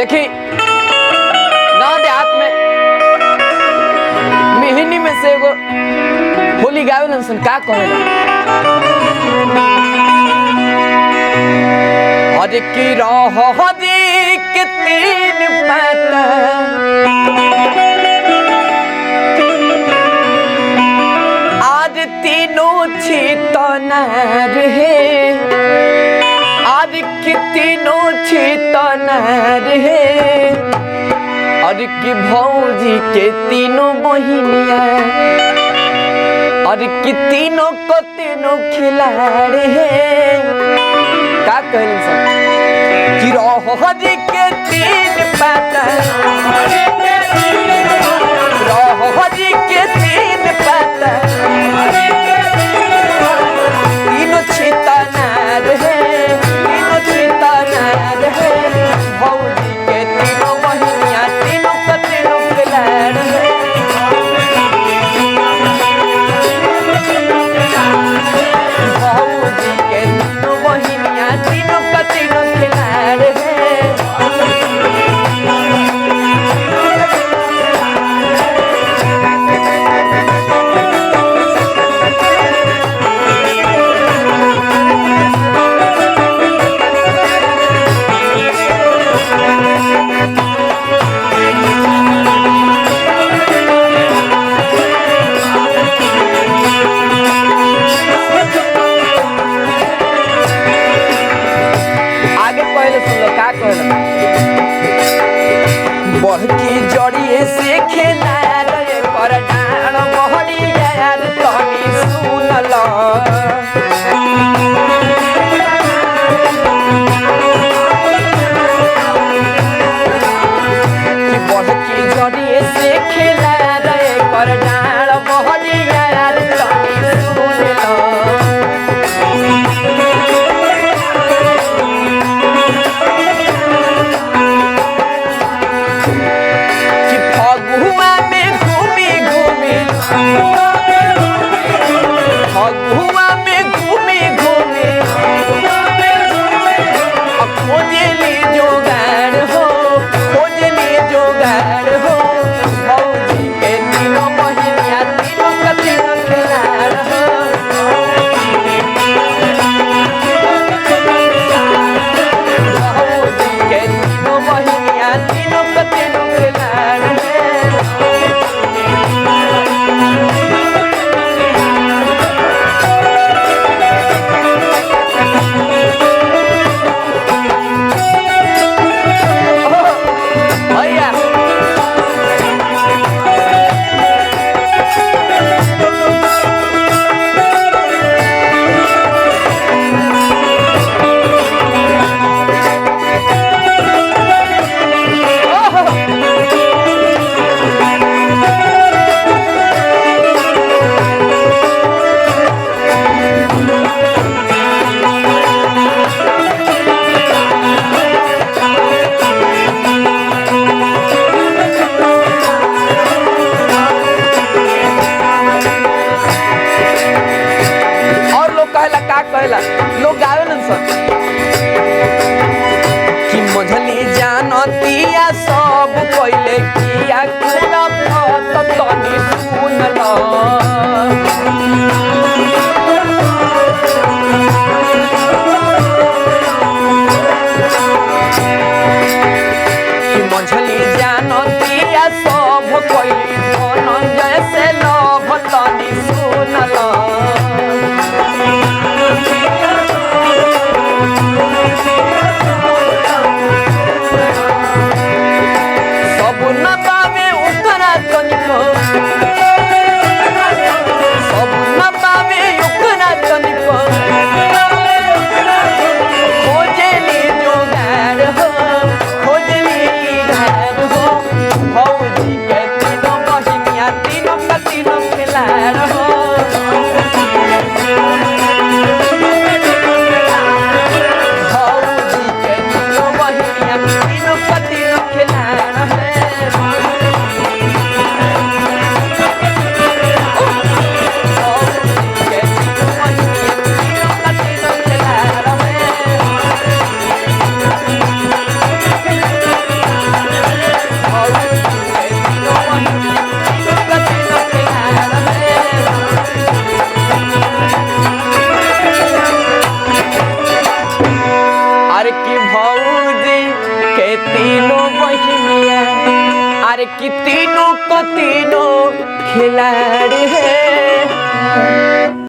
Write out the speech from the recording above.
देखी गांव देहात में मिहिनी में से एगो होली गावेलन सन का कहेला अरे की रहदी के तीन पाता आज तीनों छितना रहे आज की तीनों छितना रहे और की भौजी के तीनों बहिनिया और की तीनों को तीनों खिला रहे का कहलन सब कि रहदी के तीन पाता रहदी के तीन पाता तीनों छितना रहे तीनों छितना रहे भौजी के तीनों बहिनिया तीनों को तीनों खिला रहे भौजी के तीनों बहिनिया तीनों को तीनों खिला रहे बढ़की जड़िए से खेला रे पर डाण मोहरी यार तनी सुनल कि बढ़की जड़िए से खेला रे पर डाण मोहरी यार तनी सुनल फगुआ में घूमे घूमे खोजली जोगाड़ हो भौजी के तीनों बहिनिया तीनों का तीनों खिलाड़ हो भौजी के तीनों बहिनिया तीनों का तीनों खिलाड़ है लोग गावेलन सन कि मझली जानतिया सब कइले किया पूरा फत तनी सुनल कि मझली जानतिया सब कइले धनंजय से लभ तनी सुनल खोजली जोगाड़ हो खोजली अरे कि तीनों को तीनों खिलाड़ी है।